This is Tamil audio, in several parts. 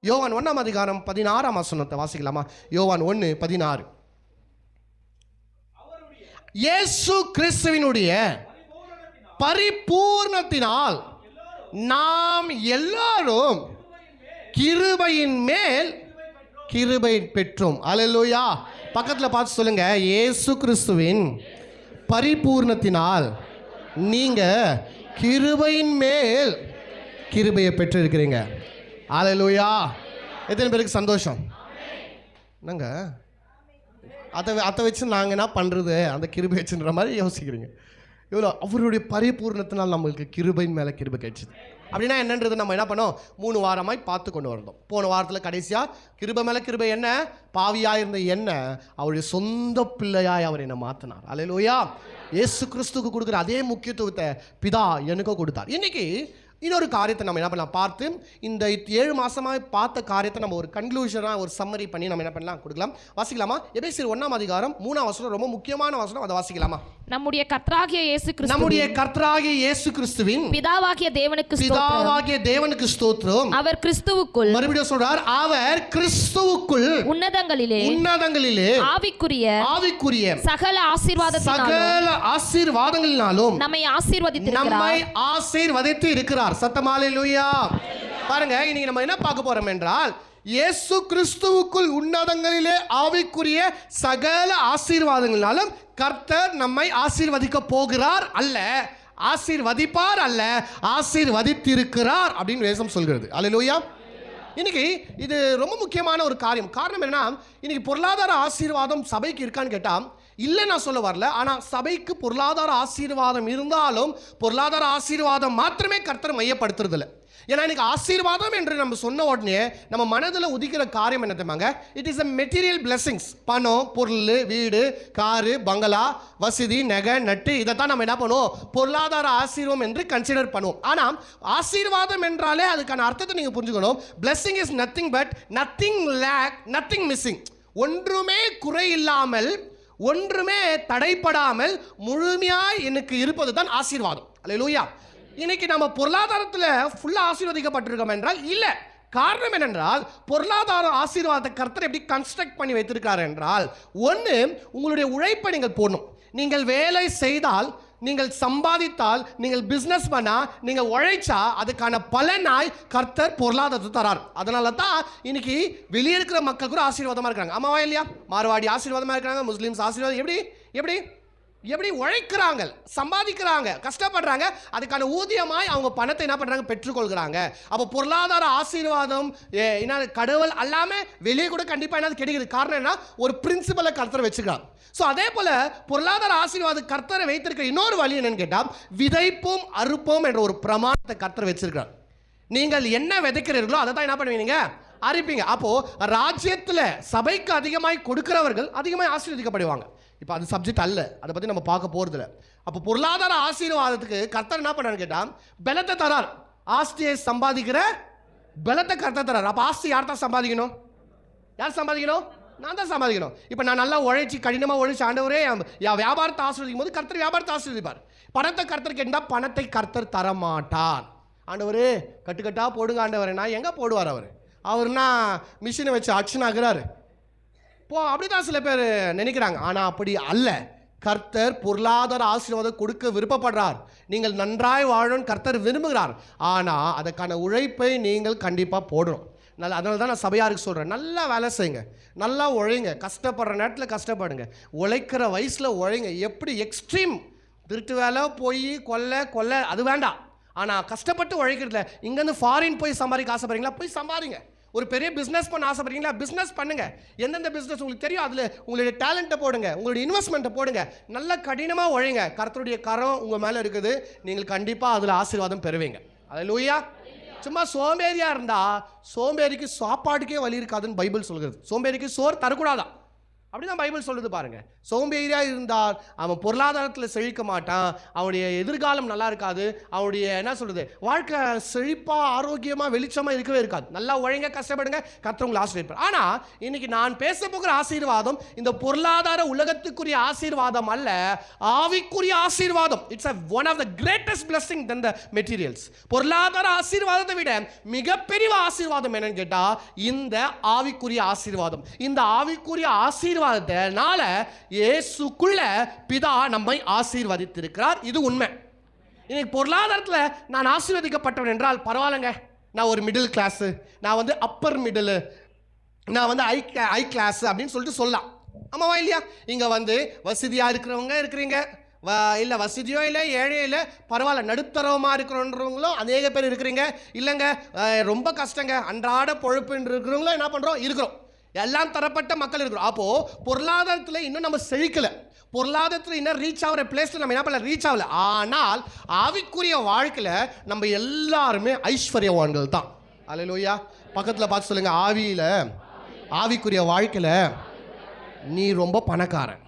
யோவான் 1:16 வாசிக்கலாமா? யோவான் 1:16. இயேசு கிறிஸ்துவினுடைய பரிபூர்ணத்தினால் நாம் எல்லாரும் கிருபையின் மேல் கிருபை பெற்றோம். அல்லேலூயா. பக்கத்துல பார்த்து சொல்லுங்க, இயேசு கிறிஸ்துவின் பரிபூர்ணத்தினால் நீங்க கிருபையின் மேல் கிருபையை பெற்றிருக்கிறீங்க. அல்லேலூயா. எத்தனை பேருக்கு சந்தோஷம்? என்னங்க அதை வச்சு நாங்கள் என்ன பண்ணுறது, அந்த கிருபை வச்சுன்ற மாதிரி யோசிக்கிறீங்க. இவ்வளோ அவருடைய பரிபூர்ணத்தினால் நம்மளுக்கு கிருபையின் மேலே கிருபை கிடைச்சிது. அப்படின்னா என்னன்றது நம்ம என்ன பண்ணோம்? 3 வாரமாய் பார்த்து கொண்டு வந்தோம். போன வாரத்தில் கடைசியாக கிருபை மேலே கிருபை என்ன, பாவியாக இருந்த என்ன அவருடைய சொந்த பிள்ளையாய் அவர் என்னை மாற்றினார். அல்லேலூயா. இயேசு கிறிஸ்துக்கு கொடுக்குற அதே முக்கியத்துவத்தை பிதா எனக்கும் கொடுத்தார். இன்னைக்கு இன்னொரு காரியத்தை நம்ம என்ன பண்ணலாம் பார்த்து, இந்த 7 மாதமாக பார்த்த காரியத்தை நம்ம ஒரு கன்க்ளூஷனாக ஒரு சம்மரி பண்ணி நம்ம என்ன பண்ணலாம் கொடுக்கலாம். வாசிக்கலாமா? எபேசியர் 1:3 ரொம்ப முக்கியமான வசனம். அதை வாசிக்கலாமா? நம்முடைய கர்த்தராகிய இயேசு கிறிஸ்துவின் பிதாவாகிய தேவனுக்கு ஸ்தோத்திரம். அவர் கிறிஸ்துவுக்குள், மறுபடியும் சொல்றார், அவர் கிறிஸ்துவுக்குள் உன்னதங்களிலே ஆவிக்குரிய சகல ஆசீர்வாதங்களினாலும் நம்மை ஆசீர்வதித்து இருக்கிறார். சத்தமா அல்லேலூயா. பாருங்க, இன்னைக்கு நம்ம என்ன பார்க்க போறோம் என்றால், இயேசு கிறிஸ்துவுக்குள் உன்னதங்களிலே ஆவிக்குரிய சகல ஆசீர்வாதங்களாலும் கர்த்தர் நம்மை ஆசீர்வதிக்க போகிறார் அல்ல, ஆசீர்வதிப்பார் அல்ல, ஆசீர்வதித்திருக்கிறார் அப்படின்னு வேதம் சொல்கிறது. அல்லேலூயா. இன்னைக்கு இது ரொம்ப முக்கியமான ஒரு காரியம். காரணம் என்னன்னா, இன்னைக்கு பொருளாதார ஆசீர்வாதம் சபைக்கு இருக்கான்னு கேட்டா இல்லை, நான் சொல்ல வரல. ஆனால் சபைக்கு பொருளாதார ஆசீர்வாதம் இருந்தாலும் பொருளாதார ஆசீர்வாதம் மாத்திரமே கர்த்தர் மையப்படுத்துறது இல்லை. ஏன்னா இன்னைக்கு ஆசீர்வாதம் என்று நம்ம சொன்ன உடனே நம்ம மனதில் உதிக்கிற காரியம் என்ன தெரியுமாங்க? It is a material blessings. பணம், பொருள், வீடு, காரு, பங்களா, வசதி, நகை, நட்டு, இதைத்தான் நம்ம என்ன பண்ணுவோம்? பொருளாதார ஆசீர்வாதம் என்று கன்சிடர் பண்ணுவோம். ஆனால் ஆசீர்வாதம் என்றாலே அதுக்கான அர்த்தத்தை நீங்கள் புரிஞ்சுக்கணும். Blessing is nothing but nothing lack, nothing missing. ஒன்றுமே குறை இல்லாமல், ஒன்றுமே தடைப்படாமல் முழுமையாய் எனக்கு இருப்பது தான் ஆசீர்வாதம். அல்லேலூயா. இன்னைக்கு நம்ம பொருளாதாரத்தில் ஃபுல்லாக ஆசீர்வதிக்கப்பட்டிருக்கோம் என்றால் இல்லை. காரணம் என்னென்றால், பொருளாதார ஆசீர்வாதத்தை கர்த்தர் எப்படி கன்ஸ்ட்ரக்ட் பண்ணி வைத்திருக்கிறார் என்றால், ஒன்று, உங்களுடைய உழைப்பை நீங்கள் போடணும். நீங்கள் வேலை செய்தால், நீங்கள் சம்பாதித்தால், நீங்கள் பிஸ்னஸ் பண்ணால், நீங்கள் உழைச்சா அதுக்கான பலனாய் கர்த்தர் பொருளாதாரத்தை தரார். அதனால தான் இன்னைக்கு வெளியே இருக்கிற மக்கள் கூட ஆசீர்வாதமாக இருக்கிறாங்க. ஆமாவா இல்லையா? மார்வாடி ஆசீர்வாதமாக இருக்கிறாங்க, முஸ்லீம்ஸ் ஆசீர்வாதம். எப்படி உழைக்கிறாங்க, சம்பாதிக்கிறாங்க, கஷ்டப்படுறாங்க, அதுக்கான ஊதியமாய் அவங்க பணத்தை என்ன பண்ணுறாங்க? பெற்றுக்கொள்கிறாங்க. அப்போ பொருளாதார ஆசீர்வாதம் என்ன கடவுள் அல்லாமல் வெளியே கூட கண்டிப்பாக என்ன கிடைக்குது. காரணம் என்ன? ஒரு பிரின்சிபலை கர்த்தரை வச்சுக்கிறாங்க. ஸோ அதே போல் பொருளாதார ஆசீர்வாதம் கர்த்தரை வைத்திருக்கிற இன்னொரு வழி என்னன்னு கேட்டால், விதைப்போம் அறுப்போம் என்ற ஒரு பிரமாணத்தை கர்த்தர் வச்சிருக்கிறார். நீங்கள் என்ன விதைக்கிறீர்களோ அதை தான் என்ன பண்ணுவீங்க? அறுப்பீங்க. அப்போது ராஜ்யத்தில் சபைக்கு அதிகமாய் கொடுக்கிறவர்கள் அதிகமாக ஆசீர்வதிக்கப்படுவாங்க. இப்போ அது சப்ஜெக்ட் அல்ல, அதை பற்றி நம்ம பார்க்க போகிறதில்ல. அப்போ பொருளாதார ஆசீர்வாதத்துக்கு கர்த்தர் என்ன பண்ணான்னு கேட்டால் பலத்தை தரார். ஆஸ்தியை சம்பாதிக்கிற பலத்தை கர்த்தர் தரார். அப்போ ஆஸ்தி யார் தான் சம்பாதிக்கணும்? யார் சம்பாதிக்கணும்? நான் தான் சம்பாதிக்கணும். இப்போ நான் நல்லா உழைச்சி கடினமாக உழைச்சி ஆண்டவரே என் வியாபாரத்தை ஆசீர்வதிக்கும் போது கர்த்தர் வியாபாரத்தை ஆசீர்வதிப்பார். பணத்தை கர்த்தர் கேட்டால் பணத்தை கர்த்தர் தரமாட்டார். ஆண்டவரே கட்டுக்கட்டாக போடுங்க ஆண்டவரே. நான் எங்கே போடுவார் அவர்? அவர்னா மிஷினை வச்சு அச்சுனாகிறாரு. அப்படிதான் சில பேர் நினைக்கிறாங்க. ஆனால் அப்படி அல்ல. கர்த்தர் பொருளாதார ஆசீர்வாதம் கொடுக்க விருப்பப்படுறார். நீங்கள் நன்றாய் வாழணும் கர்த்தர் விரும்புகிறார். ஆனால் அதுக்கான உழைப்பை நீங்கள் கண்டிப்பாக போடணும். அதனால தான் நான் சபையாருக்கு சொல்கிறேன், நல்லா வேலை செய்யுங்க, நல்லா உழைங்க, கஷ்டப்படுற நேரத்தில் கஷ்டப்படுங்க, உழைக்கிற வயசில் உழைங்க. எப்படி எக்ஸ்ட்ரீம் திருட்டு வேலை போய் கொல்ல அது வேண்டாம். ஆனால் கஷ்டப்பட்டு உழைக்கிறதுல இங்கேருந்து ஃபாரின் போய் சம்பாதிக்க ஆசைப்படுறீங்களா? போய் சம்பாதிங்க. ஒரு பெரிய பிஸ்னஸ் பண்ண ஆசைப்படுறீங்களா? பிஸ்னஸ் பண்ணுங்க. எந்தெந்த பிஸ்னஸ் உங்களுக்கு தெரியும் அதில் உங்களுடைய டேலண்ட்டை போடுங்க, உங்களுடைய இன்வெஸ்ட்மெண்ட்டை போடுங்க, நல்லா கடினமாக உழைங்க. கர்த்தருடைய கரம் உங்கள் மேலே இருக்குது, நீங்கள் கண்டிப்பாக அதில் ஆசீர்வாதம் பெறுவீங்க. அல்லேலூயா. சும்மா சோம்பேறியாக இருந்தால் சோம்பேறிக்கு சாப்பாட்டுக்கே வழி இருக்காதுன்னு பைபிள் சொல்கிறது. சோம்பேறிக்கு சோறு தரக்கூடாதான். அப்படிதான் பைபிள் சொல்லுது பாருங்க. சோம்பேறியா இருந்தால் அவன் பொருளாதாரத்தில் செழிக்க மாட்டான், அவனுடைய எதிர்காலம் நல்லா இருக்காது, அவனுடைய என்ன சொல்றது வாழ்க்கை செழிப்பா ஆரோக்கியமா வெளிச்சமா இருக்கவே இருக்காது. நல்லா உழைங்க, கஷ்டப்படுங்க, கர்த்தர் உங்களை ஆசீர்வதிப்பார். ஆனா இன்னைக்கு நான் பேச போகிற ஆசீர்வாதம் இந்த பொருளாதார உலகத்துக்குரிய ஆசீர்வாதம் அல்ல, ஆவிக்குரிய ஆசீர்வாதம். It's one of the greatest blessing than the materials. பொருளாதார ஆசீர்வாதத்தை விட மிகப்பெரிய ஆசீர்வாதம் என்னன்னு கேட்டா இந்த ஆவிக்குரிய ஆசீர்வாதம். இந்த ஆவிக்குரிய ஆசீர்வாதத்தினால இயேசுக்குள்ள பிதா நம்மை ஆசீர்வதித்திருக்கிறார். இது உண்மை. இன்னைக்கு பொருளாதாரத்தில் நான் ஆசீர்வதிக்கப்பட்டவன் என்றால் பரவாயில்லைங்க, நான் ஒரு மிடில் கிளாஸ், நான் வந்து அப்பர் மிடில், நான் வந்து ஐ கிளாஸ் அப்படின்னு சொல்லிட்டு சொல்லலாம். ஆமாவா இல்லையா? இங்கே வந்து வசதியாக இருக்கிறவங்க இருக்கிறீங்க, இல்லை வசதியோ இல்லை ஏழையோ இல்லை, பரவாயில்ல, நடுத்தரமாக இருக்கிறவங்களும் அநேக பேர் இருக்கிறீங்க. இல்லைங்க ரொம்ப கஷ்டங்க, அன்றாட பொழப்புன்னு இருக்கிறவங்களும் என்ன பண்ணுறோம் இருக்கிறோம். எல்லாம் தரப்பட்ட மக்கள் இருக்கிறோம். அப்போது பொருளாதாரத்தில் இன்னும் நம்ம செழிக்கலை, பொருளாதாரத்தில் இன்னும் ரீச் ஆகிற பிளேஸில் நம்ம என்ன பண்ணல, ரீச் ஆகலை. ஆனால் ஆவிக்குரிய வாழ்க்கையில் நம்ம எல்லாருமே ஐஸ்வர்யவான்கள் தான். அல்லேலூயா. பக்கத்தில் பார்த்து சொல்லுங்கள், ஆவிக்குரிய வாழ்க்கையில் நீ ரொம்ப பணக்காரன்.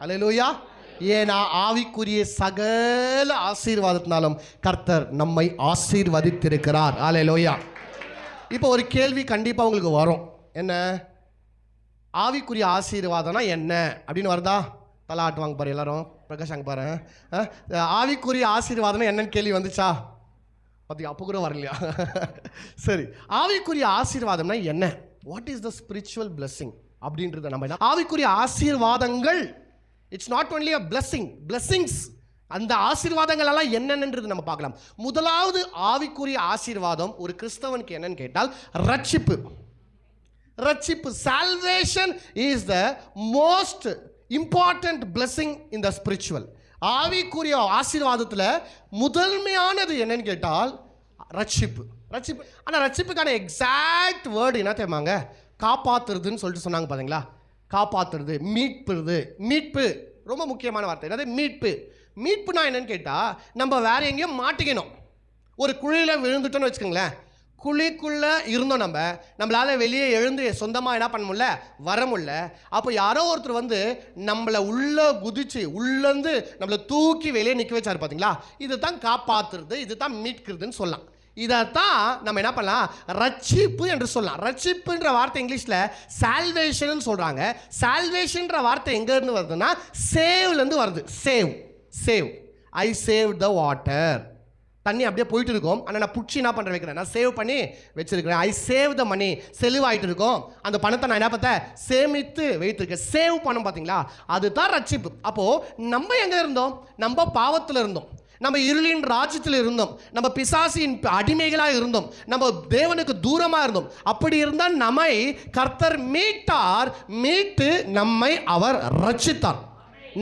அல்லேலூயா. ஏன்னா ஆவிக்குரிய சகல ஆசீர்வாதத்தினாலும் கர்த்தர் நம்மை ஆசீர்வதித்திருக்கிறார். அல்லேலூயா. இப்போ ஒரு கேள்வி கண்டிப்பாக உங்களுக்கு வரும், என்ன ஆவிக்குரிய ஆசீர்வாதம்னா என்ன அப்படின்னு வருதா? தலாட்டுவாங்க பாரு எல்லாரும், பிரகாஷாங்க பாரு. ஆவிக்குரிய ஆசீர்வாதம்னா என்னன்னு கேள்வி வந்துச்சா? பார்த்தியா, அப்போ கூட வரலையா? சரி, ஆவிக்குரிய ஆசீர்வாதம்னா என்ன? What is the spiritual blessing அப்படின்றத நம்ம ஆவிக்குரிய ஆசீர்வாதங்கள். It's not only a blessings. அந்த ஆசீர்வாதங்கள் எல்லாம் என்னென்னது நம்ம பார்க்கலாம். முதலாவது ஆவிக்குரிய ஆசீர்வாதம் ஒரு கிறிஸ்தவனுக்கு என்னன்னு கேட்டால் ரட்சிப்பு. Salvation is the most important blessing in the spiritual. ஆவிக்குரிய ஆசீர்வாதத்தில் முதன்மையானது என்னன்னு கேட்டால் ரட்சிப்பு. ஆனால் ரட்சிப்புக்கான எக்ஸாக்ட் வேர்டு என்ன தெரியுமாங்க? காப்பாற்றுறதுன்னு சொல்லிட்டு சொன்னாங்க பார்த்தீங்களா? காப்பாற்றுறது, மீட்பு ரொம்ப முக்கியமான வார்த்தை. என்னது மீட்புனா என்னன்னு கேட்டால் நம்ம வேற எங்கேயும் மாட்டிக்கணும். ஒரு குழியில் விழுந்துட்டோன்னு வச்சுக்கோங்களேன், குழிக்குள்ளே இருந்தோம், நம்மளால் வெளியே எழுந்து சொந்தமாக என்ன பண்ண முடியல, வர முடியல. அப்போ யாரோ ஒருத்தர் வந்து நம்மளை உள்ளே குதிச்சு உள்ளேருந்து நம்மளை தூக்கி வெளியே நிற்க வச்சார் பார்த்தீங்களா? இது தான் காப்பாற்றுறது, இது தான் மீட்கிறதுன்னு சொல்லலாம். இதைத்தான் நம்ம என்ன பண்ணலாம், ரட்சிப்பு என்று சொல்லலாம். ரட்சிப்புன்ற வார்த்தை இங்கிலீஷில் சால்வேஷன் சொல்கிறாங்க. சால்வேஷன்ற வார்த்தை எங்கேருந்து வருதுன்னா சேவ்லேருந்து வருது. Save I save the water. தண்ணி அப்படியே போயிட்டு இருக்கும், ஆனால் நான் புடிச்சு என்ன பண்ணுற வைக்கிறேன், நான் சேவ் பண்ணி வச்சிருக்கிறேன். ஐ சேவ் த மணி, செலவாயிட்டு இருக்கும், அந்த பணத்தை நான் என்ன பார்த்தேன், சேமித்து வைத்திருக்கேன். சேவ் பண்ணோம் பார்த்தீங்களா, அதுதான் ரட்சிப்பு. அப்போது நம்ம எங்கே இருந்தோம்? நம்ம பாவத்தில் இருந்தோம், நம்ம இருளின் ராஜ்யத்தில் இருந்தோம், நம்ம பிசாசின் அடிமைகளாக இருந்தோம், நம்ம தேவனுக்கு தூரமாக இருந்தோம். அப்படி இருந்தால் நம்மை கர்த்தர் மீட்டு நம்மை அவர் ரட்சித்தார்,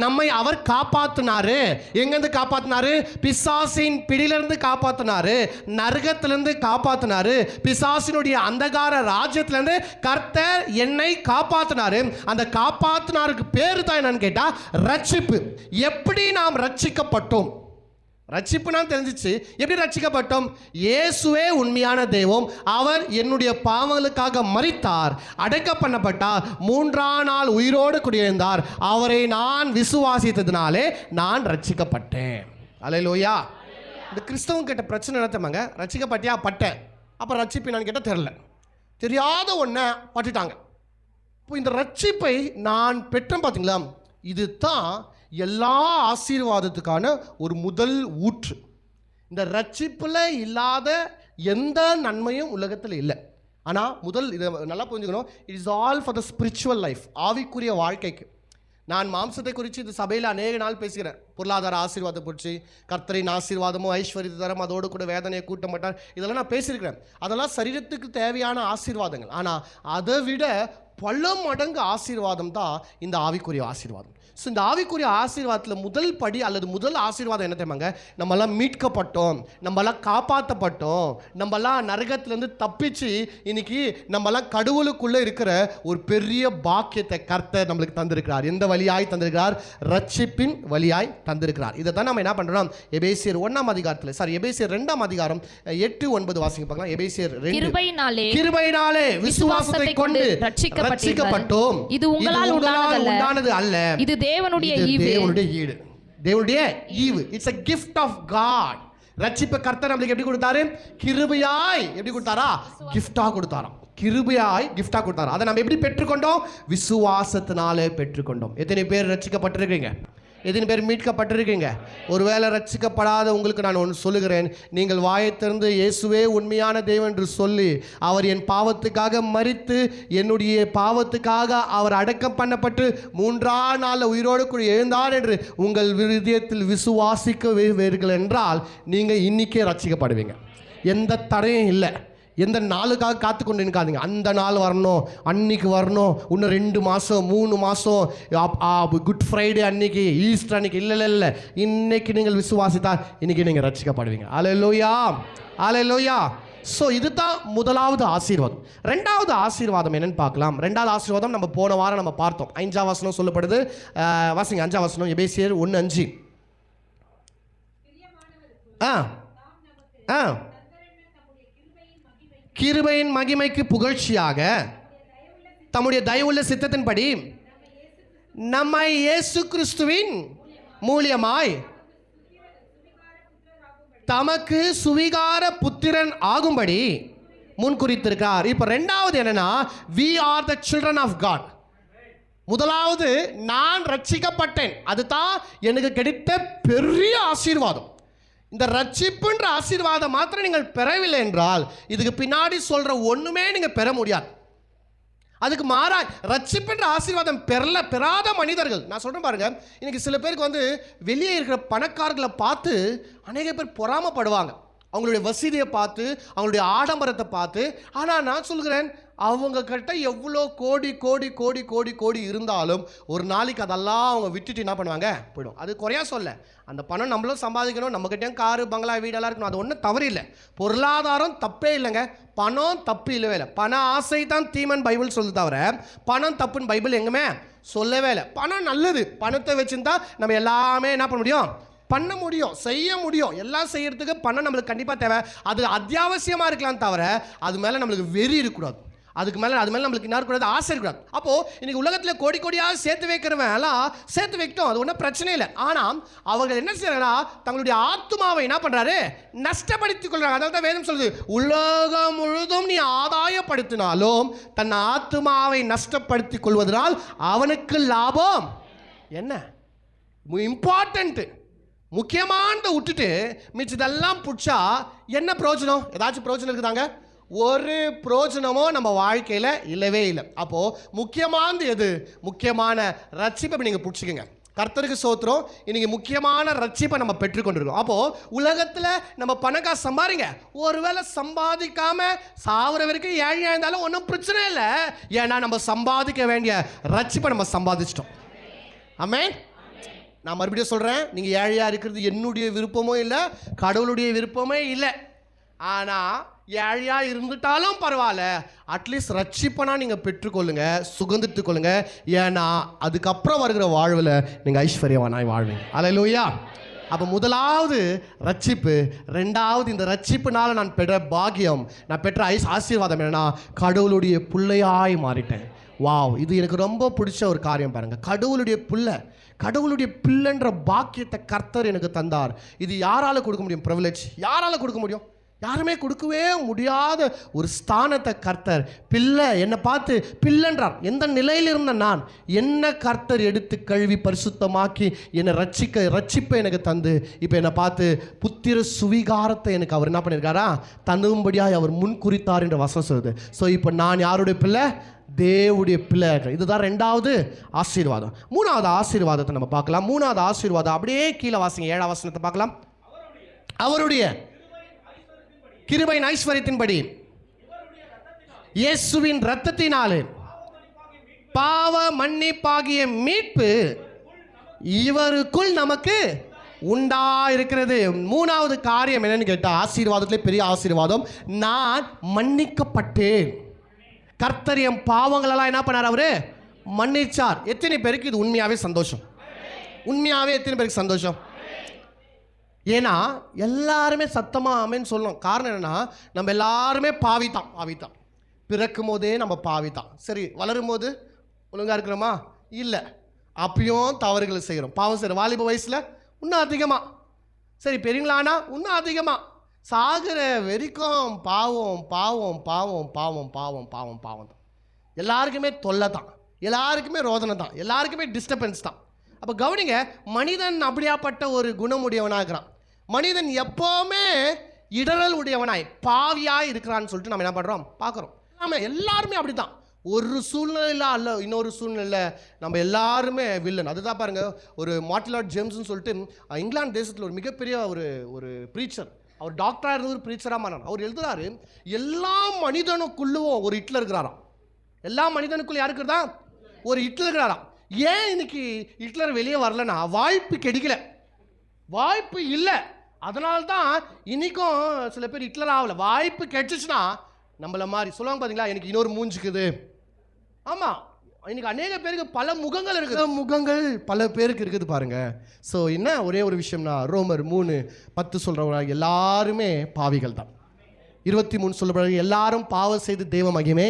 நம்மை அவர் காப்பாற்றினாரு. எங்கேருந்து காப்பாற்றினாரு? பிசாசின் பிடியிலிருந்து காப்பாற்றினாரு, நரகத்திலிருந்து காப்பாற்றினாரு, பிசாசினுடைய அந்தகார ராஜ்யத்திலிருந்து கர்த்தர் என்னை காப்பாற்றினாரு. அந்த காப்பாற்றினாருக்கு பேரு தான் என்னன்னு கேட்டால் ரட்சிப்பு. எப்படி நாம் ரட்சிக்கப்பட்டோம்? ரட்சிப்பு நான் தெரிஞ்சிச்சு. எப்படி ரட்சிக்கப்பட்டோம்? இயேசுவே உண்மையான தெய்வம், அவர் என்னுடைய பாவங்களுக்காக மரித்தார், அடக்கம் பண்ணப்பட்டார், 3ஆம் நாள் உயிரோடு குடியிருந்தார். அவரை நான் விசுவாசித்ததினாலே நான் ரட்சிக்கப்பட்டேன். அல்லேலூயா. இந்த கிறிஸ்தவங்க கிட்ட பிரச்சனை நடத்தமாங்க, ரட்சிக்கப்பட்டியா? பட்டேன். அப்புறம் ரட்சிப்பு என்னன்னு கேட்டால் தெரியாத ஒன்றை பட்டுட்டாங்க. இப்போ இந்த ரட்சிப்பை நான் பெற்றேன் பார்த்தீங்களா, இது தான் எல்லா ஆசீர்வாதத்துக்கான ஒரு முதல் ஊற்று. இந்த ரட்சிப்பில் இல்லாத எந்த நன்மையும் உலகத்தில் இல்லை. ஆனால் இதை நல்லா புரிஞ்சுக்கணும், it is all for the spiritual life, ஆவிக்குரிய வாழ்க்கைக்கு. நான் மாம்சத்தை குறித்து இந்த சபையில் அநேக நாள் பேசுகிறேன். பொருளாதார ஆசீர்வாதத்தை குறித்து, கர்த்தரின் ஆசீர்வாதமும் ஐஸ்வர்யத்தை தரம், அதோடு கூட வேதனையை கூட்ட மாட்டார், இதெல்லாம் நான் பேசியிருக்கிறேன். அதெல்லாம் சரீரத்துக்கு தேவையான ஆசீர்வாதங்கள். ஆனால் அதை விட பல மடங்கு ஆசீர்வாதம் தான் இந்த ஆவிக்குரிய ஆசீர்வாதம். ஸோ இந்த ஆவிக்குரிய ஆசீர்வாதத்தில் முதல் படி அல்லது முதல் ஆசீர்வாதம் என்ன தெரியுமாங்க? நம்மெல்லாம் மீட்கப்பட்டோம், நம்மெல்லாம் காப்பாற்றப்பட்டோம், நம்மெல்லாம் நரகத்திலேருந்து தப்பிச்சு இன்னைக்கு நம்மெல்லாம் கடவுளுக்குள்ளே இருக்கிற ஒரு பெரிய பாக்கியத்தை கர்த்தர் நம்மளுக்கு தந்திருக்கிறார். எந்த வழியாய் தந்திருக்கிறார்? ரட்சிப்பின் வழியாய் தந்திருக்கிறார். இதை தான் நம்ம என்ன பண்ணுறோம்? எபேசியர் 1ஆம் அதிகாரத்தில், எபேசியர் 2ஆம் அதிகாரம் 8-9 வாசிங்க பார்க்கலாம். எபேசியர் 2. கிருபையினாலே விசுவாசத்தை கொண்டு ரட்சிக்கப்பட்டோம். இது உங்களால் உண்டானது அல்ல, இது தேவனுடைய ஈடு. தேவனுடைய ஈவு. It's a gift of God. ரட்சிப்பை கர்த்தர் நம்மளுக்கு எப்படி கொடுத்தாரு? கிருபையாய் எப்படி கொடுத்தாரா? கிஃப்டா கொடுத்தாராம். கிருபையாய் கிஃப்டா கொடுத்தாரா. அதை நம்ம எப்படி பெற்றுக்கொண்டோம்? விசுவாசத்தினாலே பெற்றுக்கொண்டோம். எத்தனை பேர் ரட்சிக்கப்பட்டிருக்கீங்க? எத்தனை பேர் மீட்கப்பட்டிருக்கீங்க? ஒருவேளை ரட்சிக்கப்படாத உங்களுக்கு நான் ஒன்று சொல்லுகிறேன். நீங்கள் வாயை திறந்து இயேசுவே உண்மையான தேவன் என்று சொல்லி, அவர் என் பாவத்துக்காக மரித்து என்னுடைய பாவத்துக்காக அவர் அடக்கம் பண்ணப்பட்டு 3ஆம் நாளில் உயிரோடு கூட எழுந்தார் என்று உங்கள் இதயத்தில் விசுவாசிக்கிறீர்கள் என்றால் நீங்கள் இன்னைக்கே ரட்சிக்கப்படுவீங்க. எந்த தடையும் இல்லை. எந்த நாளுக்காக காத்து கொண்டு நிற்காதீங்க. அந்த நாள் வரணும், அன்னைக்கு வரணும், இன்னும் 2 மாதம் 3 மாதம், குட் ஃப்ரைடே அன்னைக்கு, ஈஸ்டர் அன்னைக்கு, இல்லை. இன்னைக்கு நீங்கள் விசுவாசித்தால் இன்னைக்கு நீங்கள் ரட்சிக்கப்படுவீங்க. அல்லேலூயா, அல்லேலூயா. ஸோ இதுதான் முதலாவது ஆசீர்வாதம். 2வது ஆசீர்வாதம் என்னன்னு பார்க்கலாம். 2வது ஆசீர்வாதம் நம்ம போன வாரம் நம்ம பார்த்தோம். 5ஆம் வசனம் சொல்லப்படுது. வாசிங்க 5ஆம் வசனம், எபேசியர் 1:5. கிருபையின் மகிமைக்கு புகழ்ச்சியாக தம்முடைய தயவுள்ள சித்தத்தின்படி நம்மை இயேசு கிறிஸ்துவின் மூலியமாய் தமக்கு சுவிகார புத்திரன் ஆகும்படி முன்குறித்திருக்கிறார். இப்போ 2வது என்னன்னா, we are the children of God. முதலாவது நான் ரட்சிக்கப்பட்டேன், அதுதான் எனக்கு கிடைத்த பெரிய ஆசீர்வாதம். இந்த ரட்சிப்புன்ற ஆசீர்வாதம் மாத்திரம் நீங்கள் பெறவில்லை என்றால் இதுக்கு பின்னாடி சொல்ற ஒண்ணுமே நீங்க பெற முடியாது. அதுக்கு மாறா ரட்சிப்புன்ற ஆசீர்வாதம் பெறாத மனிதர்கள், நான் சொல்றேன் பாருங்க, இன்னைக்கு சில பேருக்கு வந்து வெளியே இருக்கிற பணக்காரர்களை பார்த்து அநேக பேர் பொறாமப்படுவாங்க, அவங்களுடைய வசதியை பார்த்து, அவங்களுடைய ஆடம்பரத்தை பார்த்து. ஆனால் நான் சொல்கிறேன், அவங்க கிட்ட எவ்வளோ கோடி கோடி கோடி கோடி கோடி இருந்தாலும் ஒரு நாளைக்கு அதெல்லாம் அவங்க விட்டுட்டு என்ன பண்ணுவாங்க? போயிடும். அது குறையா சொல்ல, அந்த பணம் நம்மளும் சம்பாதிக்கணும், நம்மகிட்டயும் காரு பங்களா வீடெல்லாம் இருக்கணும், அது ஒன்றும் தவறு இல்லை. பொருளாதாரம் தப்பே இல்லைங்க, பணம் தப்பு இல்லவே இல்லை. பண ஆசை தான் தீமன் பைபிள் சொல்லு தவிர பணம் தப்புன்னு பைபிள் எங்குமே சொல்லவே இல்லை. பணம் நல்லது, பணத்தை வச்சுருந்தா நம்ம எல்லாமே என்ன பண்ண முடியும்? பண்ண முடியும், செய்ய முடியும். எல்லாம் செய்யறதுக்கு பணம் நம்மளுக்கு கண்டிப்பாக தேவை. அது அத்தியாவசியமாக இருக்கலாம் தவிர அது மேலே நம்மளுக்கு வெறி இருக்கக்கூடாது. அது மேலே நம்மளுக்கு என்ன இருக்கக்கூடாது? ஆசை இருக்கக்கூடாது. அப்போது இன்னைக்கு உலகத்தில் கோடி கோடியாக சேர்த்து வைக்கிறவன் எல்லாம் சேர்த்து வைக்கட்டும், அது ஒன்றும் பிரச்சனை இல்லை. ஆனால் அவங்க என்ன செய்யறாங்கன்னா தங்களுடைய ஆத்துமாவை என்ன பண்ணுறாரு? நஷ்டப்படுத்திக் கொள்றாங்க. அதனால தான் வேதம் சொல்லுது, உலகம் முழுதும் நீ ஆதாயப்படுத்தினாலும் தன் ஆத்துமாவை நஷ்டப்படுத்திக் கொள்வதனால் அவனுக்கு லாபம் என்ன? இம்பார்ட்டன்ட்டு முக்கியமானதை விட்டுட்டு மிச்சதெல்லாம் பிடிச்சா என்ன பிரயோஜனம்? ஏதாச்சும் பிரயோஜனம் இருக்குதாங்க? ஒரு பிரயோஜனமும் நம்ம வாழ்க்கையில் இல்லவே இல்லை. அப்போது முக்கியமானது எது? முக்கியமான ரட்சிப்பை நீங்கள் பிடிச்சிக்கங்க. கர்த்தருக்கு சோத்திரம், இன்னைக்கு முக்கியமான ரட்சிப்பை நம்ம பெற்றுக்கொண்டிருக்கோம். அப்போது உலகத்தில் நம்ம பணக்காசு சம்பாதிங்க, ஒருவேளை சம்பாதிக்காமல் சாவர வரைக்கும் ஏழையாக இருந்தாலும் ஒன்றும் பிரச்சனை இல்லை. ஏன்னா நம்ம சம்பாதிக்க வேண்டிய ரட்சிப்பை நம்ம சம்பாதிச்சிட்டோம். ஆமென். நான் மறுபடியும் சொல்கிறேன், நீங்கள் ஏழையாக இருக்கிறது என்னுடைய விருப்பமோ இல்லை, கடவுளுடைய விருப்பமே இல்லை. ஆனால் ஏழையாக இருந்துட்டாலும் பரவாயில்ல, அட்லீஸ்ட் ரட்சிப்பனா நீங்கள் பெற்றுக்கொள்ளுங்க, சுகந்தித்து கொள்ளுங்க. ஏன்னா அதுக்கப்புறம் வருகிற வாழ்வில் நீங்கள் ஐஸ்வர்யவானாய் வாழ்வீங்க. அல்லேலூயா. அப்போ முதலாவது ரட்சிப்பு, 2வது இந்த ரட்சிப்புனால நான் பெற்ற பாக்கியம், நான் பெற்ற ஆசீர்வாதம் என்னன்னா, கடவுளுடைய பிள்ளையாய் மாறிட்டேன். வாவ், இது எனக்கு ரொம்ப பிடிச்ச ஒரு காரியம். பாருங்கள், கடவுளுடைய பிள்ளைன்ற பாக்கியத்தை கர்த்தர் எனக்கு தந்தார். இது யாரால கொடுக்க முடியும்? ப்ரிவிலேஜ் யாரால கொடுக்க முடியும்? யாருமே கொடுக்கவே முடியாத ஒரு ஸ்தானத்தை கர்த்தர் பிள்ளை என்னை பார்த்து பிள்ளைன்றார். எந்த நிலையில் இருந்த நான் என்ன கர்த்தர் எடுத்து கழுவி பரிசுத்தமாக்கி என்னை ரட்சிப்பை எனக்கு தந்து இப்போ என்னை பார்த்து புத்திர சுவிகாரத்தை எனக்கு அவர் என்ன பண்ணியிருக்காரா? தந்தும்படியாக அவர் முன் குறித்தார் என்ற வசனம் சொல்லுது. ஸோ இப்போ நான் யாருடைய பிள்ளை? தேவனுடைய பிள்ளை. இதுதான் 2வது ஆசீர்வாதம். 3வது ஆசீர்வாதத்தை நம்ம பார்க்கலாம். 3வது ஆசீர்வாதம் அப்படியே கீழே வாசிங்க, 7ஆம் வசனத்தை பார்க்கலாம். அவருடைய கிருபையின் ஐஸ்வரியத்தின்படி இயேசுவின் இரத்தத்தினாலே பாவ மன்னிப்பாகிய மீட்பு இவருக்குள் நமக்கு உண்டாயிருக்கிறது. 3வது காரியம் என்னன்னு கேட்டால், ஆசீர்வாதத்திலே பெரிய ஆசீர்வாதம், நான் மன்னிக்கப்பட்டேன். கர்த்தர் என் பாவங்களெல்லாம் என்ன பண்ணார்? அவரு மன்னிச்சார். எத்தனை பேருக்கு இது உண்மையாகவே சந்தோஷம்? உண்மையாகவே எத்தனை பேருக்கு சந்தோஷம்? ஏன்னா எல்லாருமே சத்தமாக ஆமேன்னு சொல்லணும். காரணம் என்னென்னா, நம்ம எல்லாருமே பாவித்தான். பிறக்கும் போதே நம்ம பாவி தான். சரி, வளரும் போது ஒழுங்காக இருக்கிறோமா? இல்லை, அப்பயும் தவறுகளை செய்கிறோம், பாவம் செய்கிறோம். வாலிப வயசில் இன்னும் அதிகமாக, சரி பெரியங்களானா இன்னும் அதிகமாக, சாகிற வரைக்கும் பாவம் பாவம் பாவம் பாவம் பாவம் பாவம் பாவம் தான். எல்லாருக்குமே தொல்லை தான், எல்லாருக்குமே ரோதனை தான், எல்லாருக்குமே டிஸ்டர்பன்ஸ் தான். அப்போ கவனிங்க, மனிதன் அப்படியாப்பட்ட ஒரு குணமுடையவனாக இருக்கிறான். மனிதன் எப்போவுமே இடரல் உடையவனாய் பாவியாய் இருக்கிறான்னு சொல்லிட்டு நம்ம என்ன பண்ணுறோம், பார்க்குறோம். நம்ம எல்லாருமே அப்படி தான். ஒரு சூழ்நிலையில் அல்ல இன்னொரு சூழ்நிலை நம்ம எல்லாருமே வில்லன். அதுதான் பாருங்கள், ஒரு மார்ட்டின் லார்ட் ஜேம்ஸ்னு சொல்லிட்டு இங்கிலாந்து தேசத்தில் ஒரு மிகப்பெரிய ஒரு ப்ரீச்சர், அவர் டாக்டராக இருந்த ஒரு ப்ரீச்சராக மாறினார். அவர் எழுதுறாரு, எல்லா மனிதனுக்குள்ளும் ஒரு ஹிட்லர் இருக்கிறாராம். எல்லா மனிதனுக்குள்ள யாருக்கு இருக்கிறதா? ஒரு ஹிட்லர் இருக்கிறாராம். ஏன் இன்னைக்கு ஹிட்லர் வெளியே வரலன்னா, வாய்ப்பு கிடைக்கல, வாய்ப்பு இல்லை. அதனால தான் இன்றைக்கும் சில பேர் ஹிட்லர் ஆகலை. வாய்ப்பு கிடைச்சிச்சுன்னா நம்மளை மாதிரி சொல்லுவாங்க பார்த்தீங்களா, எனக்கு இன்னொரு மூஞ்சுக்குது. ஆமாம், இன்னைக்கு அநேக பேருக்கு பல முகங்கள் இருக்குது, முகங்கள் பல பேருக்கு இருக்குது பாருங்க. ஸோ என்ன ஒரே ஒரு விஷயம்னா, ரோமர் 3:10 சொல்கிறவங்க எல்லாருமே பாவிகள் தான். 23 சொல்கிறவங்க எல்லாரும் பாவம் செய்து தெய்வ மகிமே.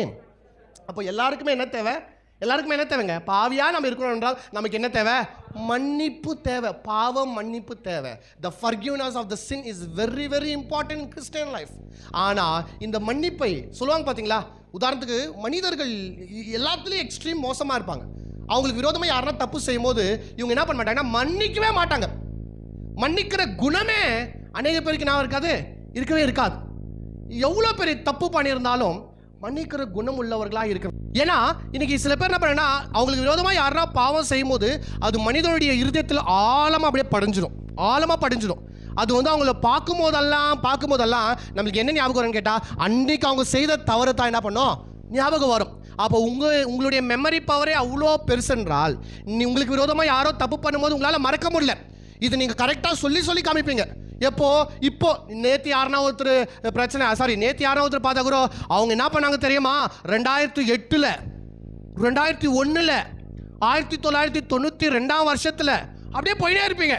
அப்போ எல்லாருக்குமே என்ன தேவை? எல்லாருக்குமே என்ன தேவைங்க? பாவியாக நம்ம இருக்கணும் என்றால் நமக்கு என்ன தேவை? மன்னிப்பு தேவை, பாவம் மன்னிப்பு தேவை. The forgiveness of the sin is very very important in Christian life. ஆனால் இந்த மன்னிப்பை சொல்லுவாங்க பார்த்தீங்களா, உதாரணத்துக்கு மனிதர்கள் எல்லாத்துலேயும் எக்ஸ்ட்ரீம் மோசமாக இருப்பாங்க. அவங்களுக்கு விரோதமாக யாருன்னா தப்பு செய்யும் போது இவங்க என்ன பண்ண மாட்டாங்கன்னா, மன்னிக்கவே மாட்டாங்க. மன்னிக்கிற குணமே அநேக பேருக்கு நான் இருக்காது, இருக்கவே இருக்காது. எவ்வளோ பெரிய தப்பு பண்ணியிருந்தாலும் மன்னிக்கிற குணம் உள்ளவர்களாக இருக்கணும். ஏன்னா இன்னைக்கு சில பேர் என்ன பண்ணா, அவங்களுக்கு விரோதமாக யாரா பாவம் செய்யும் போது அது மனிதனுடைய இருதயத்தில் ஆழமாக அப்படியே படிஞ்சிடும், ஆழமாக படிஞ்சிடும். அது அவங்கள பார்க்கும் போதெல்லாம் நம்மளுக்கு என்ன ஞாபகம் வரும்னு கேட்டால், அன்றைக்கு அவங்க செய்த தவறு தான் என்ன பண்ணோம், ஞாபகம் வரும். அப்போ உங்களுடைய மெமரி பவரே அவ்வளோ பெருசென்றால், உங்களுக்கு விரோதமாக யாரோ தப்பு பண்ணும்போது உங்களால் மறக்க முடியல. இது நீங்கள் கரெக்டாக சொல்லி காமிப்பீங்க. இப்போ நேற்று யாருனா ஒருத்தர் பிரச்சனை, நேற்று யாரா ஒருத்தர் பார்த்தா கூட அவங்க என்ன பண்ணாங்க தெரியுமா, 2008, 2001, 1992 வருஷத்தில் அப்படியே போயிட்டே இருப்பீங்க.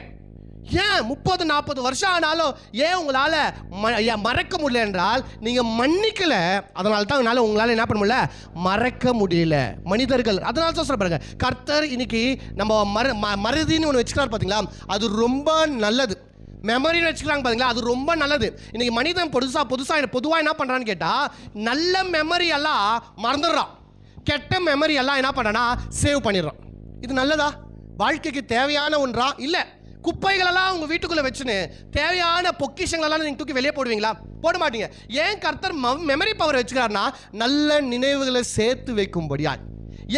ஏன் 30-40 வருஷம் ஆனாலும் ஏன் உங்களால் மறக்க முடியல என்றால், நீங்கள் மன்னிக்கல. அதனால தான் உங்களால் என்ன பண்ண முடியல, மறக்க முடியல. மனிதர்கள் அதனால தான் சொல்ல பாருங்க, கர்த்தர் இன்னைக்கு நம்ம மறதின்னு ஒன்று வச்சுக்கிறார் பார்த்தீங்களா, அது ரொம்ப நல்லது. மெமரின்னு வச்சுக்கிறாங்க பார்த்தீங்களா, அது ரொம்ப நல்லது. இன்றைக்கி மனிதன் பொதுவாக என்ன பண்ணுறான்னு கேட்டால், நல்ல மெமரி எல்லாம் மறந்துடுறான், கெட்ட மெமரி எல்லாம் என்ன பண்ணுறான்னா சேவ் பண்ணிடுறான். இது நல்லதா? வாழ்க்கைக்கு தேவையான ஒன்றா? இல்லை. குப்பைகளெல்லாம் உங்கள் வீட்டுக்குள்ளே வச்சுன்னு தேவையான பொக்கிஷங்களெல்லாம் நீங்கள் தூக்கி வெளியே போடுவீங்களா? போட மாட்டீங்க. ஏன் கர்த்தர் மெமரி பவர் வச்சுக்கிறாருன்னா, நல்ல நினைவுகளை சேர்த்து வைக்கும்படியா.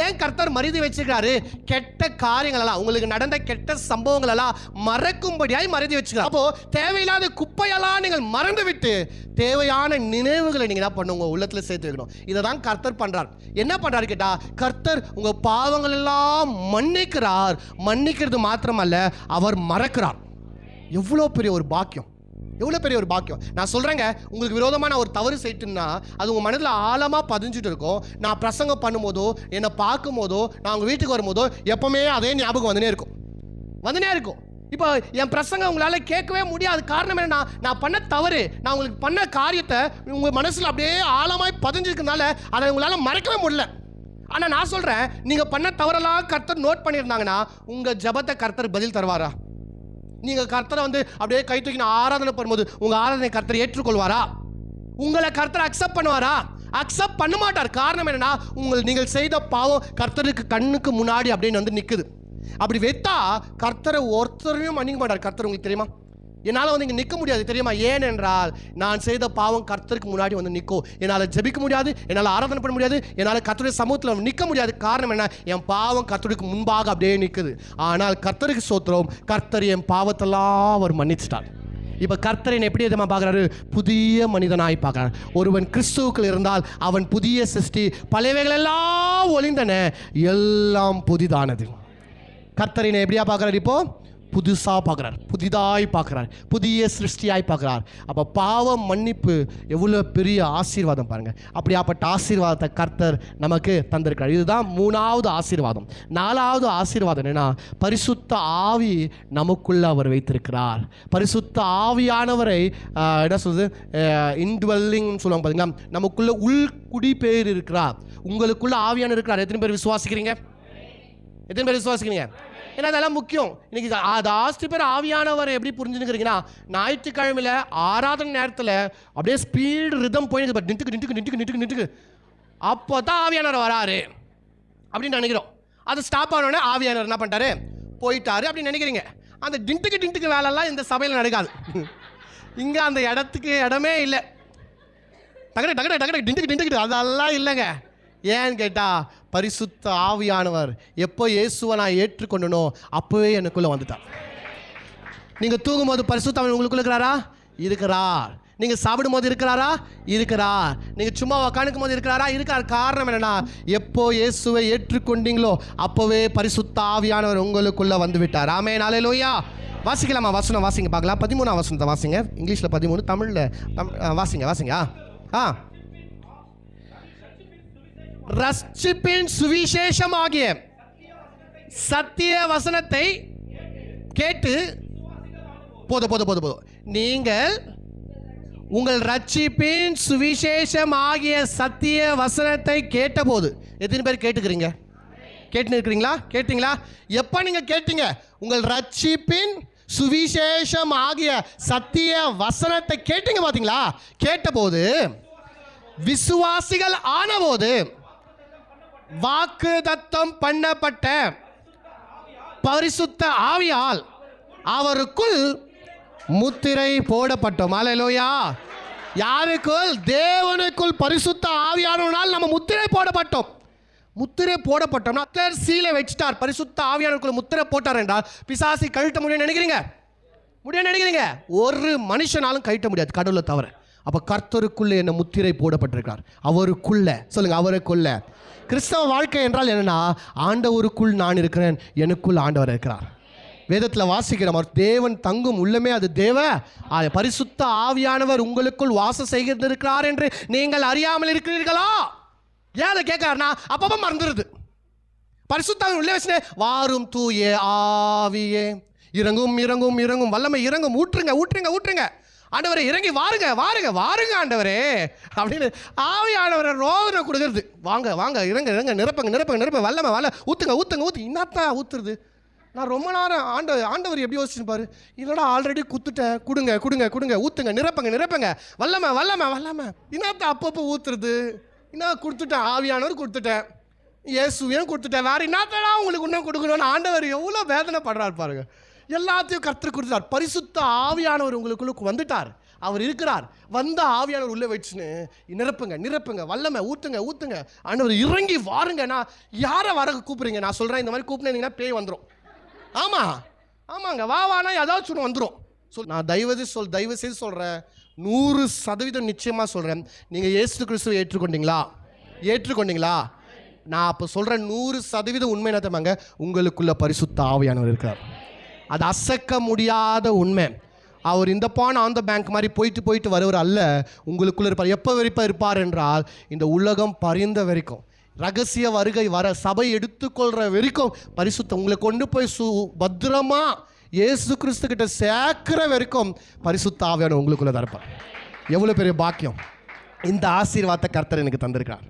ஏன் கர்த்தர் மறதி வச்சுக்கிறாரு? கெட்ட காரியங்களெல்லாம், உங்களுக்கு நடந்த கெட்ட சம்பவங்களெல்லாம் மறக்கும்படியாய் மறதி வச்சுக்கிறார். அப்போ தேவையில்லாத குப்பையெல்லாம் நீங்கள் மறந்து விட்டு தேவையான நினைவுகளை நீங்கள் என்ன பண்ணுங்க, உள்ளத்தில் சேர்த்து வைக்கணும். இதை தான் கர்த்தர் பண்ணுறார். என்ன பண்ணுறாரு கேட்டால், கர்த்தர் உங்கள் பாவங்கள் எல்லாம் மன்னிக்கிறார். மன்னிக்கிறது மாத்திரமல்ல, அவர் மறக்கிறார். எவ்வளோ பெரிய ஒரு பாக்கியம், எவ்வளோ பெரிய ஒரு பாக்கியம். நான் சொல்கிறேங்க, உங்களுக்கு விரோதமாக நான் ஒரு தவறு செய்யிட்டுன்னா அது உங்கள் மனதில் ஆழமாக பதிஞ்சிட்டு இருக்கும். நான் பிரசங்கம் பண்ணும்போதோ, என்னை பார்க்கும் போதோ, நான் உங்கள் வீட்டுக்கு வரும்போதோ எப்போவுமே அதே ஞாபகம் வந்துனே இருக்கும். இப்போ என் பிரசங்கம் உங்களால் கேட்கவே முடியாது. காரணம் என்ன? நான் பண்ண தவறு, நான் உங்களுக்கு பண்ண காரியத்தை உங்கள் மனசில் அப்படியே ஆழமாய் பதிஞ்சிருக்கனால அதை உங்களால் மறக்கவே முடியல. ஆனால் நான் சொல்கிறேன், நீங்கள் பண்ண தவறெல்லாம் கர்த்தர் நோட் பண்ணியிருந்தாங்கன்னா உங்கள் ஜபத்தை கர்த்தர் பதில் தருவாரா? நீங்கள் கர்த்தரை அப்படியே கை தூக்கி ஆராதனை பண்ணும்போது உங்கள் ஆராதனை கர்த்தர் ஏற்றுக்கொள்வாரா? உங்களை கர்த்தர் அக்செப்ட் பண்ணுவாரா? அக்செப்ட் பண்ண மாட்டார். காரணம் என்னன்னா, நீங்கள் செய்த பாவம் கர்த்தருக்கு கண்ணுக்கு முன்னாடி அப்படின்னு நிற்குது. அப்படி வைத்தா கர்த்தரை ஒருத்தரையும் மன்னிக்க மாட்டார். கர்த்தர் உங்களுக்கு தெரியுமா, என்னால் இங்கே நிற்க முடியாது தெரியுமா? ஏனென்றால் நான் செய்த பாவம் கர்த்தருக்கு முன்னாடி நிற்கும். என்னால் ஜெபிக்க முடியாது, என்னால் ஆராதனை பண்ண முடியாது, என்னால் கர்த்தருடைய சமூகத்தில் நிற்க முடியாது. காரணம் என்ன? என் பாவம் கர்த்தருக்கு முன்பாக அப்படியே நிற்குது. ஆனால் கர்த்தருக்கு ஸ்தோத்திரம், கர்த்தர் என் பாவத்தெல்லாம் அவர் மன்னிச்சிட்டார். இப்போ கர்த்தரின் எப்படி எதமா பார்க்குறாரு? புதிய மனிதனாய் பார்க்குறாரு. ஒருவன் கிறிஸ்துவுக்குள் இருந்தால் அவன் புதிய சிருஷ்டி, பழையவைகள் எல்லாம் ஒளிந்தன, எல்லாம் புதிதானது. கர்த்தரினை எப்படியா பார்க்குறாரு? இப்போ புதுசாக பார்க்குறார், புதிதாய் பார்க்குறார், புதிய சிருஷ்டியாய் பார்க்குறார். அப்போ பாவ மன்னிப்பு எவ்வளோ பெரிய ஆசீர்வாதம் பாருங்கள். அப்படியாப்பட்ட ஆசீர்வாதத்தை கர்த்தர் நமக்கு தந்திருக்கிறார். இதுதான் 3வது ஆசீர்வாதம். 4வது ஆசீர்வாதம் என்னன்னா, பரிசுத்த ஆவி நமக்குள்ள அவர் வைத்திருக்கிறார். பரிசுத்த ஆவியானவரை என்ன சொல்றது, இன்டுவெல்லிங் சொல்லுவாங்க பார்த்தீங்களா, நமக்குள்ள உள்குடிபெயர் இருக்கிறார். உங்களுக்குள்ள ஆவியான இருக்கிறார். எத்தனை பேர் விசுவாசிக்கிறீங்க? எத்தனை பேர் விசுவாசிக்கிறீங்க? ஏன்னா அதெல்லாம் முக்கியம். இன்னைக்கு ஜாஸ்தி பேர் ஆவியானவரை எப்படி புரிஞ்சுக்கிறீங்கன்னா, ஞாயிற்றுக்கிழமையில் ஆராதனை நேரத்தில் அப்படியே ஸ்பீடு ரிதம் போயிருக்கு, நின்றுக்கு நின்றுக்கு நின்றுக்கு நின்றுக்கு நின்றுக்கு அப்போ தான் ஆவியானவர் வராரு அப்படின்னு நினைக்கிறோம். அது ஸ்டாப் ஆனோடனே ஆவியானவர் என்ன பண்ணிட்டாரு, போயிட்டாரு அப்படின்னு நினைக்கிறீங்க. அந்த டின்ட்டுக்கு வேலைலாம் இந்த சபையில் நடக்காது. இங்கே அந்த இடமே இல்லை. டக்கு டக்கு டக்கு டின்ட்டுக்கு அதெல்லாம் இல்லைங்க. ஏன்னு கேட்டால், பரிசுத்த ஆவியானவர் எப்போ இயேசுவை நான் ஏற்றுக்கொண்டனோ அப்போவே எனக்குள்ளே வந்துட்டார். நீங்கள் தூங்கும்போது பரிசுத்த ஆவியானவர் உங்களுக்குள்ள இருக்கிறாரா? இருக்கிறார். நீங்கள் சாப்பிடும் போது இருக்கிறாரா? இருக்கிறார். நீங்கள் சும்மா உட்காந்துக்கும் போது இருக்கிறாரா? இருக்கிறார். காரணம் என்னன்னா, எப்போ இயேசுவை ஏற்றுக்கொண்டீங்களோ அப்போவே பரிசுத்த ஆவியானவர் உங்களுக்குள்ளே வந்து விட்டார். ஆமென், அல்லேலூயா. வாசிக்கலாமா? வசனம் வாசிங்க பார்க்கலாம். 13ஆம் வசனத்தை வாசிங்க. இங்கிலீஷில் 13, தமிழில் வாசிங்க. ரட்சிப்பின் சுவிசேஷமாகிய சத்திய வசனத்தை கேட்டு போதும். நீங்கள் உங்கள் ரட்சிப்பின் சுவிசேஷமாகிய சத்திய வசனத்தை கேட்டபோது, எத்தனை பேர் கேட்டுக்கிறீங்க? கேட்டுன்னு இருக்கிறீங்களா? கேட்டீங்களா? எப்போ நீங்கள் கேட்டீங்க? உங்கள் ரட்சிப்பின் சுவிசேஷம் ஆகிய சத்திய வசனத்தை கேட்டீங்க பார்த்தீங்களா? கேட்டபோது விசுவாசிகள் ஆனபோது வாக்குத்தத்தம் பண்ணப்பட்ட பரிசுத்த ஆவியால் அவருக்குள் முத்திரை போடப்பட்டோம். அல்லேலூயா. யாருக்குள்? தேவனுக்குள் பரிசுத்த ஆவியானவரால் நம்ம முத்திரை போடப்பட்டோம். முத்திரை போடப்பட்டோம்னா சீலை வச்சுட்டார். பரிசுத்த ஆவியானவருக்குள்ள முத்திரை போட்டார் என்றால் பிசாசி கழட்ட முடியும்னு நினைக்கிறீங்க? ஒரு மனுஷனாலும் கழட்ட முடியாது, கடவுளை தவிர. அப்போ கர்த்தருக்குள்ளே என்ன முத்திரை போடப்பட்டிருக்கார். அவருக்குள்ள சொல்லுங்க, அவருக்குள்ள. கிறிஸ்தவ வாழ்க்கை என்றால் என்னன்னா, ஆண்டவருக்குள் நான் இருக்கிறேன், எனக்குள் ஆண்டவர் இருக்கிறார். வேதத்தில் வாசிக்கிறோம், அவர் தேவன் தங்கும் உள்ளமே அது பரிசுத்த ஆவியானவர் உங்களுக்குள் வாசம் செய்திருக்கிறார் என்று நீங்கள் அறியாமல் இருக்கிறீர்களா? ஏன் அதை கேட்கிறார்னா, அப்பப்போ மறந்துடுது. பரிசுத்த ஆவியானவர் உள்ளே வச்சுனே, வாரும் தூய ஆவியே இறங்கும் வல்லமை இறங்கும், ஊற்றுங்க ஆண்டவரே, இறங்கி வாருங்க ஆண்டவரே அப்படின்னு ஆவியானவரை ரோதனை கொடுக்கறது. வாங்க இறங்க நிரப்பங்க வல்லமை ஊற்றுங்க. இன்னத்தான் ஊற்றுறது. நான் ரொம்ப நேரம் ஆண்டவர் எப்படி யோசிச்சுப்பாரு, இல்லைடா ஆல்ரெடி குத்துட்டேன், கொடுங்க ஊற்றுங்க, நிரப்பங்க வல்லமை இன்னத்தான் அப்பப்போ ஊற்றுறது. இன்னும் கொடுத்துட்டேன், ஆவியானவர் கொடுத்துட்டேன், இயேசுவையும் கொடுத்துட்டேன், வேறு என்னத்தடா உங்களுக்கு இன்னும் கொடுக்கணும்னு ஆண்டவர் எவ்வளோ வேதனைப்படுறாரு பாருங்க. எல்லாத்தையும் கர்த்தர் கொடுத்தார். பரிசுத்த ஆவியானவர் உங்களுக்குள்ள வந்துட்டார். அவர் இருக்கிறார். வந்த ஆவியானவர் உள்ளே வச்சுன்னு நிரப்புங்க வல்லமை ஊற்றுங்க. ஆண்டவர் இறங்கி வாருங்க. நான் யாரை வர கூப்பிடுறீங்க? நான் சொல்கிறேன், இந்த மாதிரி கூப்பிட்டீங்கன்னா பேய் வந்துடும். ஆமாங்க, வானா ஏதாச்சும் ஒன்று வந்துடும். நான் தயவு செய்து சொல்கிறேன், 100% நிச்சயமாக சொல்கிறேன், நீங்கள் இயேசு கிறிஸ்துவை ஏற்றுக்கொண்டீங்களா? நான் அப்போ சொல்கிறேன், 100% உண்மை என்ன தெரியுமாங்க? உங்களுக்குள்ள பரிசுத்த ஆவியானவர் இருக்கிறார். அது அசைக்க முடியாத உண்மை. அவர் இந்த ஆன் த பேங்க் மாதிரி போயிட்டு வருவர் அல்ல, உங்களுக்குள்ள இருப்பார். எப்போ வரைக்கும் இருப்பார் என்றால், இந்த உலகம் பரிந்த வரைக்கும், ரகசிய வருகை வர சபை எடுத்துக்கொள்கிற வரைக்கும் பரிசுத்த உங்களை கொண்டு போய் பத்திரமா இயேசு கிறிஸ்து கிட்ட சேர்க்கிற வரைக்கும் பரிசுத்த ஆவியானவர் உங்களுக்குள்ள தான் இருப்பார். எவ்வளோ பெரிய பாக்கியம்! இந்த ஆசீர்வாதத்தை கர்த்தர் எனக்கு தந்திருக்கார்.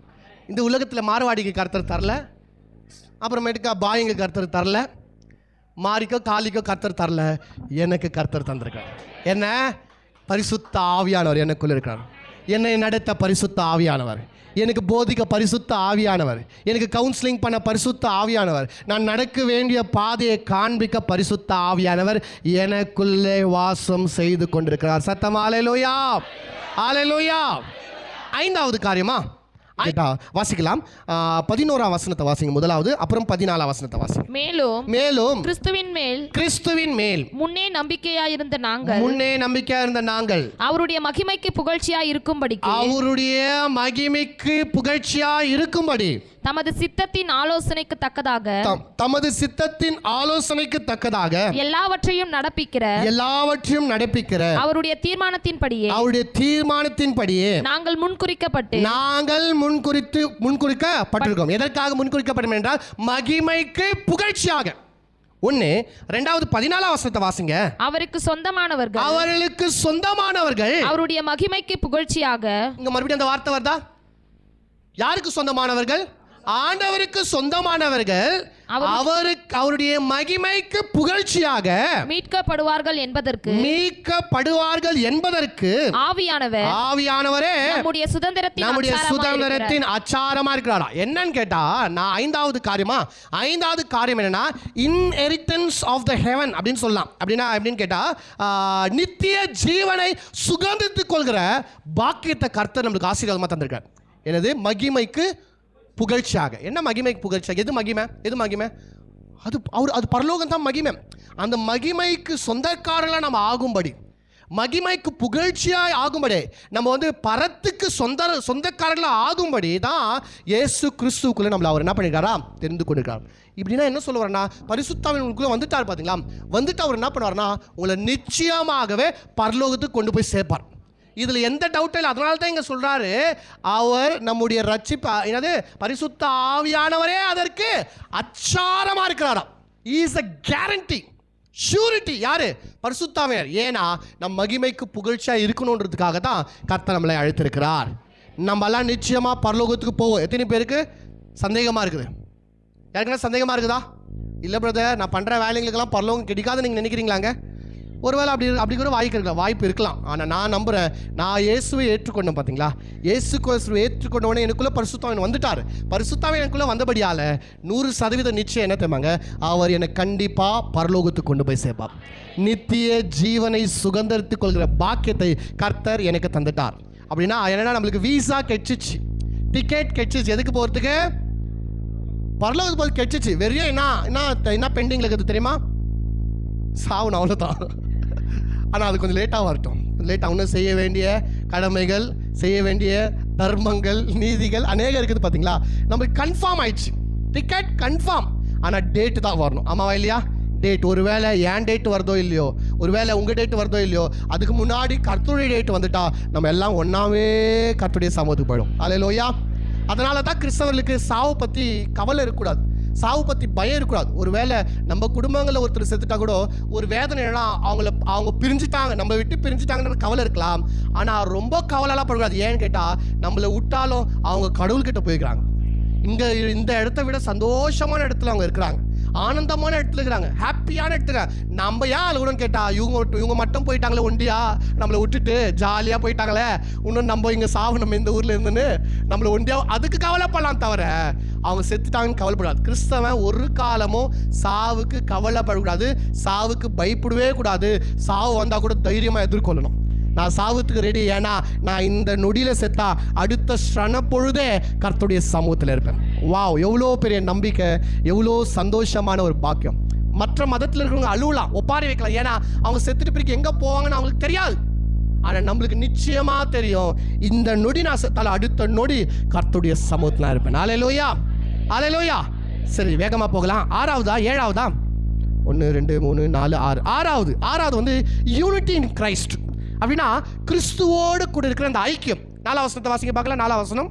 இந்த உலகத்தில் மார்வாடிக்கு கர்த்தர் தரல, அப்புறமேட்டுக்கா பாய்ங்க கர்த்தர் தரல, மாறிக்கோ காலிக்கோ கர்த்தர் தரல, எனக்கு கர்த்தர் தந்திருக்கார். என்ன? பரிசுத்த ஆவியானவர் எனக்குள்ள இருக்கிறார். என்னை நடத்த பரிசுத்த ஆவியானவர், எனக்கு போதிக்க பரிசுத்த ஆவியானவர், எனக்கு கவுன்சிலிங் பண்ண பரிசுத்த ஆவியானவர், நான் நடக்க வேண்டிய பாதையை காண்பிக்க பரிசுத்த ஆவியானவர் எனக்குள்ளே வாசம் செய்து கொண்டிருக்கிறார். சத்தம் அல்லேலூயா. 5வது காரியமா வாசிக்கலாம். 11ஆம் வசனத்தை வாசிங்க முதலாவது, அப்புறம் 14ஆம் வசனத்தை வாசிங்க. மேலும் கிறிஸ்துவின் மேல் முன்னே நம்பிக்கையாயிருந்த நாங்கள் அவருடைய மகிமைக்கு புகழ்ச்சியாய் இருக்கும்படி தமது சித்தத்தின் ஆலோசனைக்கு தக்கதாக தமது சித்தத்தின் ஆலோசனைக்கு தக்கதாக எல்லாவற்றையும் நடப்பிக்கிற அவருடைய தீர்மானத்தின்படியே நாங்கள் முன்குறிக்கப்பட்டிருக்கோம். எதற்காக முன்குறிக்கப்படும் என்றால் மகிமைக்கு புகழ்ச்சியாக. 14 வசனத்தை வாசிங்க. அவருக்கு சொந்தமானவர்கள் அவருடைய மகிமைக்கு புகழ்ச்சியாக. இங்க மறுபடியும் அந்த வார்த்தை வருதா? யாருக்கு சொந்தமானவர்கள்? ஆண்டவருக்கு சொந்தமானவர்கள் அவருடைய மகிமைக்கு புகழ்ச்சியாக மீட்கப்படுவார்கள் என்பதற்கு ஆவியானவரே நம்முடைய சுதந்திரத்தின் அச்சாரமா இருக்கிறாரா? என்னன்னு கேட்டா, நான் ஐந்தாவது காரியம் என்னன்னா இன்ஹெரிட்டன்ஸ் ஆஃப் த ஹெவன் அப்படின்னு சொல்லலாம். எப்படின்னு கேட்டா, நித்திய ஜீவனை சுகந்தித்துக் கொள்கிற பாக்கியத்தை கர்த்தர் நம்மளுக்கு ஆசீர்வாதமா தந்திருக்கார். எனது மகிமைக்கு புகழ்ச்சியாக. என்ன மகிமைக்கு புகழ்ச்சியாக? எது மகிமை? அது பரலோகம் தான் மகிமை. அந்த மகிமைக்கு சொந்தக்காரர்களாக நம்ம ஆகும்படி, மகிமைக்கு புகழ்ச்சியாக ஆகும்படி, நம்ம பரத்துக்கு சொந்தக்காரர்களாக ஆகும்படி தான் இயேசு கிறிஸ்துவுக்குள்ளே நம்மளை அவர் என்ன பண்ணியிருக்காரா? தெரிந்து கொண்டிருக்கார். இப்படின்னா என்ன சொல்ல வரனா, பரிசுத்தாவின் உங்களுக்குள்ளே வந்துட்டார் பார்த்தீங்களா? வந்துட்டு அவர் என்ன பண்ணுவார்னா உங்களை நிச்சயமாகவே பரலோகத்துக்கு கொண்டு போய் சேர்ப்பார். இதில் எந்த டவுட்டும் இல்லை. அதனால தான் இங்கே சொல்கிறாரு, அவர் நம்முடைய ரட்சிப்பு பரிசுத்த ஆவியானவரே அதற்கு அச்சாரமாக இருக்கிறாராம். Is a guarantee, surety. யாரு? பரிசுத்தாவியார். ஏன்னா நம் மகிமைக்கு புகழ்ச்சியாக இருக்கணுன்றதுக்காக தான் கர்த்தர் நம்மளை அழைத்திருக்கிறார். நம்மளாம் நிச்சயமாக பரலோகத்துக்கு போவோம். எத்தனை பேருக்கு சந்தேகமாக இருக்குது? யாருக்குன்னா சந்தேகமாக இருக்குதா? இல்லை பிரதர், நான் பண்ணுற வேலைங்களுக்கெல்லாம் பரலோகம் கிடைக்காது நீங்கள் நினைக்கிறீங்களாங்க? ஒருவேளை அப்படி கூட வாய்ப்பு இருக்கலாம். ஆனால் நான் நம்புகிறேன், நான் இயேசுவை ஏற்றுக்கொண்டேன். பார்த்தீங்களா, இயேசுவை ஏற்றுக்கொண்டவனே எனக்குள்ளே பரிசுத்தாவின் வந்துட்டார். பரிசுத்தாவின் எனக்குள்ளே வந்தபடியால் 100% நிச்சயம் என்ன தெரியுமாங்க, அவர் என்னை கண்டிப்பாக பரலோகத்துக்கு கொண்டு போய் சேர்ப்பார். நித்திய ஜீவனை சுதந்திரத்துக் கொள்கிற பாக்கியத்தை கர்த்தர் எனக்கு தந்துட்டார். அப்படின்னா என்னன்னா, நம்மளுக்கு வீசா கெச்சிச்சு, டிக்கெட் கெச்சிச்சு. எதுக்கு போகிறதுக்கு? பரலோகத்துக்கு போய் கெச்சிச்சு. வெறியா என்ன பெண்டிங்கில் இருக்குது தெரியுமா? சாவுன், அவ்வளோதான். ஆனால் அது கொஞ்சம் லேட்டாக வரட்டும். லேட்டாக செய்ய வேண்டிய கடமைகள், செய்ய வேண்டிய தர்மங்கள், நீதிகள் அநேகம் இருக்குது. பார்த்தீங்களா, நம்மளுக்கு கன்ஃபார்ம் ஆயிடுச்சு, டிக்கெட் கன்ஃபார்ம். ஆனால் டேட்டு தான் வரணும். ஆமாவா இல்லையா? டேட், ஒருவேளை ஏன் டேட் வருதோ இல்லையோ, ஒருவேளை உங்கள் டேட் வருதோ இல்லையோ, அதுக்கு முன்னாடி கர்த்தருடைய டேட் வந்துட்டா நம்ம எல்லாம் ஒன்றாவே கர்த்தருடைய சமூகத்துக்கு போயிடும். அல்லேலூயா. அதனால தான் கிறிஸ்தவர்களுக்கு சாவை பற்றி கவலை இருக்கக்கூடாது, சாவு பற்றி பயம் இருக்கக்கூடாது. ஒருவேளை நம்ம குடும்பங்களில் ஒருத்தர் செத்துட்டா கூட ஒரு வேதனைனா அவங்க பிரிஞ்சுட்டாங்க, நம்மளை விட்டு பிரிஞ்சுட்டாங்கன்னு கவலை இருக்கலாம். ஆனால் ரொம்ப கவலைலாம் படக்கூடாது. ஏன்னு கேட்டால், நம்மளை விட்டாலும் அவங்க கடவுள்கிட்ட போய்க்கிறாங்க. இந்த இடத்த விட சந்தோஷமான இடத்துல அவங்க இருக்கிறாங்க, ஆனந்தமான இடத்துல இருக்கிறாங்க, ஹாப்பியான இடத்துல. நம்ம ஏன் அழுகணும்னு கேட்டால், இவங்க மட்டும் போயிட்டாங்களே ஒண்டியா, நம்மளை விட்டுட்டு ஜாலியாக போயிட்டாங்களே, இன்னும் நம்ம இங்கே சாவு நம்ம இந்த ஊரில் இருந்துன்னு நம்மளை ஒண்டியா, அதுக்கு கவலைப்படலாம் தவிர அவங்க செத்துட்டாங்கன்னு கவலைப்படாது. கிறிஸ்தவன் ஒரு காலமும் சாவுக்கு கவலைப்படக்கூடாது, சாவுக்கு பயப்படவே கூடாது. சாவு வந்தால் கூட தைரியமாக எதிர்கொள்ளணும். நான் சாவுத்துக்கு ரெடி, ஏன்னா நான் இந்த நொடியில் செத்தா அடுத்த ஸ்ரண பொழுதே கர்த்தருடைய சமூகத்தில் இருப்பேன். வாவ், எவ்வளோ பெரிய நம்பிக்கை, எவ்வளோ சந்தோஷமான ஒரு பாக்கியம். மற்ற மதத்தில் இருக்கிறவங்க அழுவலாம், ஒப்பாரி வைக்கலாம், ஏன்னா அவங்க செத்துட்டு பிறகு எங்கே போவாங்கன்னு அவங்களுக்கு தெரியாது. ஆனால் நம்மளுக்கு நிச்சயமாக தெரியும், இந்த நொடி நான் செத்தால அடுத்த நொடி கர்த்தருடைய சமூகத்தில் நான் இருப்பேன். அல்லேலூயா, அல்லேலூயா. சரி, வேகமாக போகலாம். 6வதா 7வதா? 1 2 3 4 6. 6வது யூனிட்டி இன் கிரைஸ்ட். அப்படின்னா கிறிஸ்துவோடு கூட இருக்கிற அந்த ஐக்கியம். 4 வசனத்தை வாசிங்க பார்க்கலாம். 4 வசனம்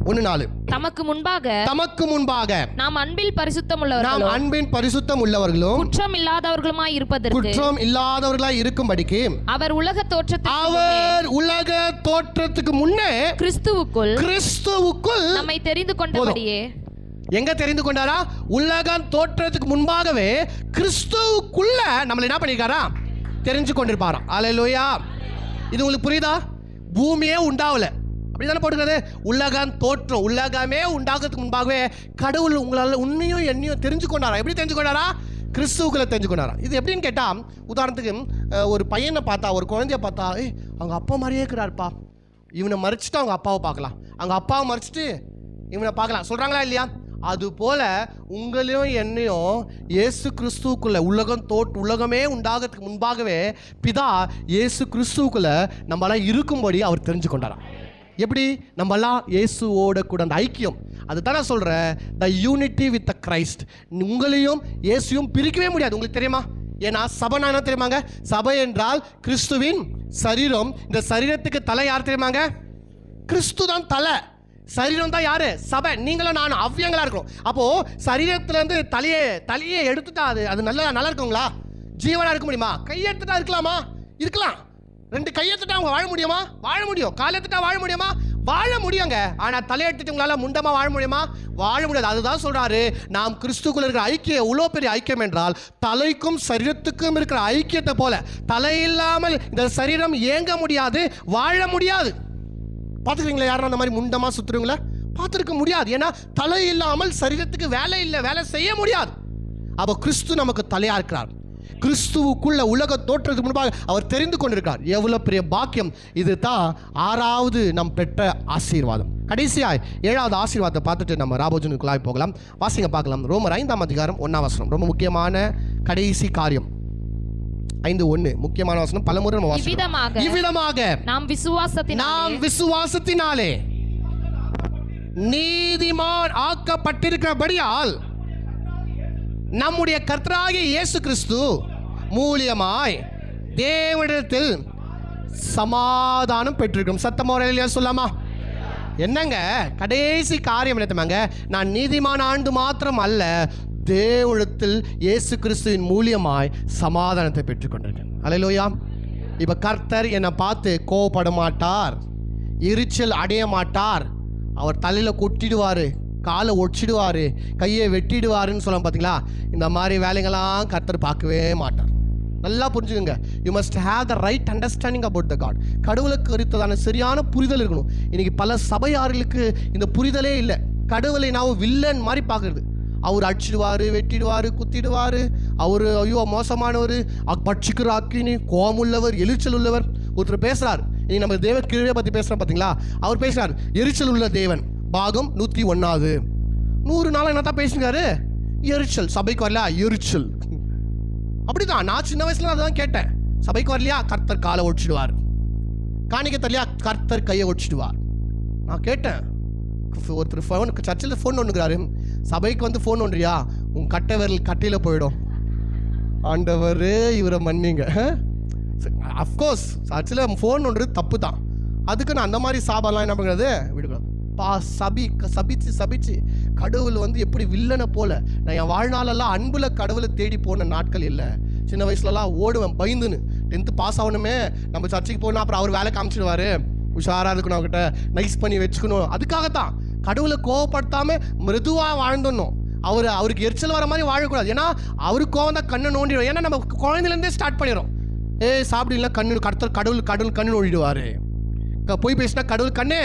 1:4. தமக்கு முன்பாக நாம் அன்பில் பரிசுத்தம் உள்ளவர்களும் குற்றம் இல்லாதவர்களாய் இருக்கும்படிக்கு அவர் உலக தோற்றத்துக்கு முன்னே கிறிஸ்துவுக்குள் நம்மை தெரிந்து கொண்டபடியே. எங்க தெரிந்து கொண்டாரா? உலகம் தோற்றத்துக்கு முன்பாகவே கிறிஸ்துவுக்குள்ள நம்மளை என்ன பண்ணிருக்காரா? தெரிஞ்சு கொண்டிருப்பாராம். அல்லேலூயா. இது உங்களுக்கு புரியுதா? பூமியே உண்டாவல, அப்படிதானே போட்டுக்கிறது. உலகமே உண்டாகிறதுக்கு முன்பாகவே கடவுள் உங்களால் உன்னையும் என்னையும் தெரிஞ்சு கொண்டாரா. எப்படி தெரிஞ்சு கொண்டாரா? கிறிஸ்துவுக்குள்ள தெரிஞ்சு கொண்டாரா. இது எப்படின்னு கேட்டால், உதாரணத்துக்கு ஒரு பையனை பார்த்தா, ஒரு குழந்தைய பார்த்தா, அவங்க அப்பா மாதிரியே இருக்கிறாருப்பா, இவனை மறைச்சிட்டு அவங்க அப்பாவை பார்க்கலாம், அவங்க அப்பாவை மறைச்சிட்டு இவனை பார்க்கலாம், சொல்கிறாங்களா இல்லையா? அதுபோல உங்களையும் என்னையும் இயேசு கிறிஸ்துவுக்குள்ள உலகமே உண்டாகிறதுக்கு முன்பாகவே பிதா இயேசு கிறிஸ்துவுக்குள்ள நம்மளாம் இருக்கும்படி அவர் தெரிஞ்சு கொண்டாராம். எப்படி நம்மெல்லாம் இயேசுவோட கூட அந்த ஐக்கியம், அதுதான் நான் சொல்கிறேன், த யூனிட்டி வித் த கிரைஸ்ட். உங்களையும் இயேசுவும் பிரிக்கவே முடியாது. உங்களுக்கு தெரியுமா? ஏன்னா சபை என்ன தெரியுமாங்க? சபை என்றால் கிறிஸ்துவின் சரீரம். இந்த சரீரத்துக்கு தலை யார் தெரியுமாங்க? கிறிஸ்து தான் தலை. சரீரம் தான் யாரு? சபை. நீங்களும் நானும் அவ்வியங்களா இருக்கும். அப்போ சரீரத்திலேருந்து தலையை எடுத்துட்டா அது நல்லா இருக்குங்களா? ஜீவனா இருக்க முடியுமா? கையெடுத்துட்டா இருக்கலாமா? இருக்கலாம். 2 கையெடுத்துட்டா அவங்க வாழ முடியுமா? வாழ முடியும். கால் எடுத்துட்டா வாழ முடியுமா? வாழ முடியுங்க. ஆனால் தலையெடுத்துட்டு உங்களால முண்டமா வாழ முடியுமா? வாழ முடியாது. அதுதான் சொல்றாரு, நாம் கிறிஸ்துக்குள்ள இருக்கிற ஐக்கியம் எவ்வளோ பெரிய ஐக்கியம் என்றால், தலைக்கும் சரீரத்துக்கும் இருக்கிற ஐக்கியத்தை போல தலை இல்லாமல் இந்த சரீரம் இயங்க முடியாது, வாழ முடியாது. பார்த்துக்கிறீங்களா? யாரும் அந்த மாதிரி முண்டமாக சுற்றுறவங்கள பார்த்துருக்க முடியாது. ஏன்னா தலை இல்லாமல் சரீரத்துக்கு வேலை இல்லை, வேலை செய்ய முடியாது. அப்போ கிறிஸ்து நமக்கு தலையா இருக்கிறார். கிறிஸ்துவுக்குள்ள உலக தோற்றத்துக்கு முன்பாக அவர் தெரிந்து கொண்டிருக்கார். எவ்வளவு பெரிய பாக்கியம்! இது தான் 6வது நாம் பெற்ற ஆசீர்வாதம். கடைசியாய் 7வது ஆசீர்வாதத்தை பார்த்துட்டு நம்ம ராபோஜனுக்குள்ளாய் போகலாம். வாசிங்க பார்க்கலாம். ரோமர் 5ஆம் அதிகாரம் 1ஆம் வசனம். ரொம்ப முக்கியமான கடைசி காரியம். 5:1 முக்கியமான வசனம். பலமுறை நம்ம வாசிக்கிறோம். இவ்விதமாக நாம் விசுவாசத்தினாலே நீதிமான் ஆக்கப்பட்டிருக்கிறபடியால் நம்முடைய கர்த்தராகிய இயேசு கிறிஸ்து மூலியமாய் தேவனிடத்தில் சமாதானம் பெற்றிருக்கிறோம். சத்தமோரையில சொல்லாமா? என்னங்க கடைசி காரியம் என்னத்தமாங்க? நான் நீதிமான ஆண்டு மாத்திரம் அல்ல, தேவனிடத்தில் இயேசு கிறிஸ்துவின் மூலியமாய் சமாதானத்தை பெற்றுக்கொண்டிருக்கேன். அல்லேலூயா. இப்ப கர்த்தர் என்னை பார்த்து கோவப்பட மாட்டார், எரிச்சல் அடைய மாட்டார். அவர் தலையில கொட்டிடுவாரு, காலை ஒடிச்சிடுவார், கையை வெட்டிடுவாருன்னு சொல்ல பார்த்தீங்களா? இந்த மாதிரி வேலைங்களாம் கர்த்தர் பார்க்கவே மாட்டார். நல்லா புரிஞ்சுக்கோங்க. You must have the right understanding about the God. கடவுளுக்கு குறித்ததான சரியான புரிதல் இருக்கணும். இன்னைக்கு பல சபையார்களுக்கு இந்த புரிதலே இல்லை. கடவுளை நான் வில்லன் மாதிரி பார்க்குறது. அவர் அடிச்சிடுவார், வெட்டிடுவார், குத்திடுவார், அவர் ஐயோ மோசமானவர், பட்சிக்கிற அக்கினி, கோமுள்ளவர், எரிச்சல் உள்ளவர். ஒருத்தர் பேசுகிறார், இன்னைக்கு நம்ம தேவ கீழே பற்றி பேசுகிறோம் பார்த்தீங்களா? அவர் பேசுகிறார், எரிச்சல் உள்ள தேவன். பாகம் 101. 100 நாள் என்ன தான் பேசுகிறாரு? எரிச்சல். சபைக்கு வரலையா? எரிச்சல். அப்படிதான் நான் சின்ன வயசுல அதான் கேட்டேன். சபைக்கு வரலையா? கர்த்தர் காலை ஒடிச்சிடுவார். காணிக்க தரலையா? கர்த்தர் கையை ஒடிச்சிடுவார். நான் கேட்டேன், ஒருத்தர் ஃபோன் சர்ச்சில் ஃபோன் ஒன்றுக்கிறாரு, சபைக்கு வந்து ஃபோன் ஒன்றியா? உன் கட்டை விரல் கட்டையில் போயிடும். ஆண்டவர் இவரை மன்னிங்க. அஃப்கோர்ஸ் சர்ச்சில் ஃபோன் ஒன்று தப்பு தான். அதுக்கு நான் அந்த மாதிரி சாபெல்லாம் என்ன பண்ணுறது விடுக்கிறோம். சபிச்சு கடவுள் வந்து எப்படி வில்லனை போல. நான் என் வாழ்நாளெல்லாம் அன்புல கடவுளை தேடி போன நாட்கள் இல்லை. சின்ன வயசுலலாம் ஓடுவேன் பயந்துன்னு. 10th பாஸ் ஆகணுமே, நம்ம சர்ச்சைக்கு போகணும், அப்புறம் அவர் வேலை காமிச்சிடுவார், உஷாராக இருக்கணும், அவர்கிட்ட நைஸ் பண்ணி வச்சுக்கணும். அதுக்காகத்தான் கடவுளை கோவப்படுத்தாமல் மிருதுவாக வாழ்ந்துடணும். அவருக்கு எரிச்சல் வர மாதிரி வாழக்கூடாது. ஏன்னா அவருக்கு கோவம் தான் கண்ணை நோண்டிடும். ஏன்னா நம்ம குழந்தைலேருந்தே ஸ்டார்ட் பண்ணிடுறோம். சாப்பிடலாம் கடவுள் கண்ணு நோண்டிடுவார். போய் பேசினா கடவுள் கண்ணே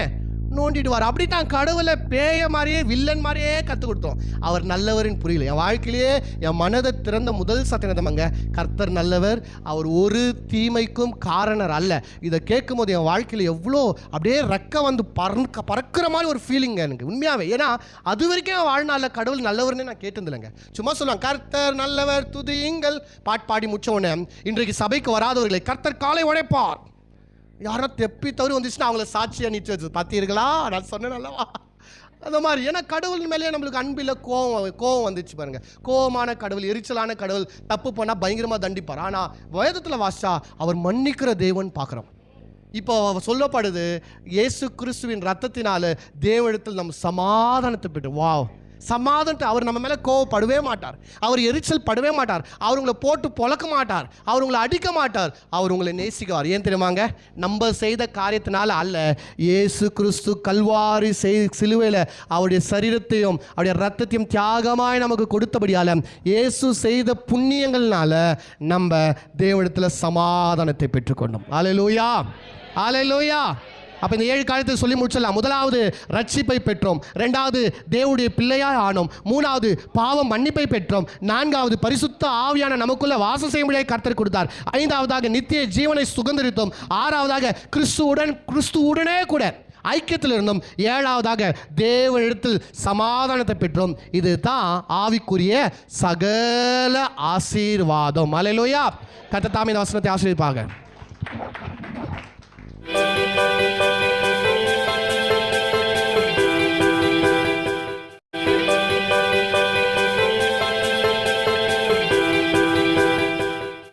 நோண்டிடுவார். அப்படி தான் கடவுளை பேய மாதிரியே வில்லன் மாதிரியே கற்றுக் கொடுத்தோம். அவர் நல்லவரின் புரியல. என் வாழ்க்கையிலேயே என் மனதை திறந்த முதல் சத்தியமங்க, கர்த்தர் நல்லவர், அவர் ஒரு தீமைக்கும் காரணர் அல்ல. இதை கேட்கும் போது என் வாழ்க்கையில் எவ்வளோ அப்படியே ரெக்க வந்து பறக்கிற மாதிரி ஒரு ஃபீலிங் எனக்கு உண்மையாகவே. ஏன்னா அது வரைக்கும் என் வாழ்நாளில் கடவுள் நல்லவர்னு நான் கேட்டதில்லைங்க. சும்மா சொல்லுவாங்க கர்த்தர் நல்லவர் துதியுங்கள் பாடி முடிச்ச உடனே, இன்றைக்கு சபைக்கு வராதவர்களை கர்த்தர் காலை உடைப்பார். யாரோ தெப்பி தவறி வந்துச்சுன்னா அவங்கள சாட்சியாக நீச்சு வச்சு பார்த்தீர்களா, நான் சொன்னேன் அல்லவா அந்த மாதிரி. ஏன்னா கடவுள் மேலேயே நம்மளுக்கு அன்பில் கோவம் வந்துச்சு பாருங்க. கோவமான கடவுள், எரிச்சலான கடவுள், தப்பு பண்ணால் பயங்கரமாக தண்டிப்பார். ஆனால் வேதத்தில் வாசிச்சா அவர் மன்னிக்கிற தேவன் பார்க்குறோம். இப்போ சொல்லப்படுது, இயேசு கிறிஸ்துவின் ரத்தத்தினால தேவனிடத்தில் நம்ம சமாதானத்தை பெற்று. வாவ், சமாதானத்தை. அவர் நம்ம மேலே கோவப்படவே மாட்டார், அவர் எரிச்சல் படவே மாட்டார், அவர் உங்களை போட்டு பொழக்க மாட்டார், அவர் உங்களை அடிக்க மாட்டார், அவர் உங்களை நேசிக்குவார். ஏன் தெரியுமாங்க? நம்ம செய்த காரியத்தினால அல்ல, இயேசு கிறிஸ்து கல்வாரி சிலுவையில் அவருடைய சரீரத்தையும் அவருடைய ரத்தத்தையும் தியாகமாய் நமக்கு கொடுத்தபடியால் இயேசு செய்த புண்ணியங்கள்னால நம்ம தேவனிடத்தில் சமாதானத்தை பெற்றுக்கொண்டோம். அல்லேலூயா, அல்லேலூயா. அப்போ இந்த 7 காரியத்தை சொல்லி முடிச்சிடலாம். முதலாவது ரட்சிப்பை பெற்றோம், 2வது தேவனுடைய பிள்ளையாய் ஆனோம், 3வது பாவம் மன்னிப்பை பெற்றோம், 4வது பரிசுத்த ஆவியான நமக்குள்ள வாசம் செய்ய முடியாத கர்த்தர் கொடுத்தார், 5வதாக நித்திய ஜீவனை சுதந்திரித்தோம், 6வதாக கிறிஸ்துவுடனே கூட ஐக்கியத்தில் இருந்தோம், 7வதாக தேவனிடத்தில் சமாதானத்தை பெற்றோம். இது தான் ஆவிக்குரிய சகல ஆசீர்வாதம். அல்லேலூயா. கர்த்தர் தாமே இந்த வசனத்தை ஆசீர்வதிப்பாங்க.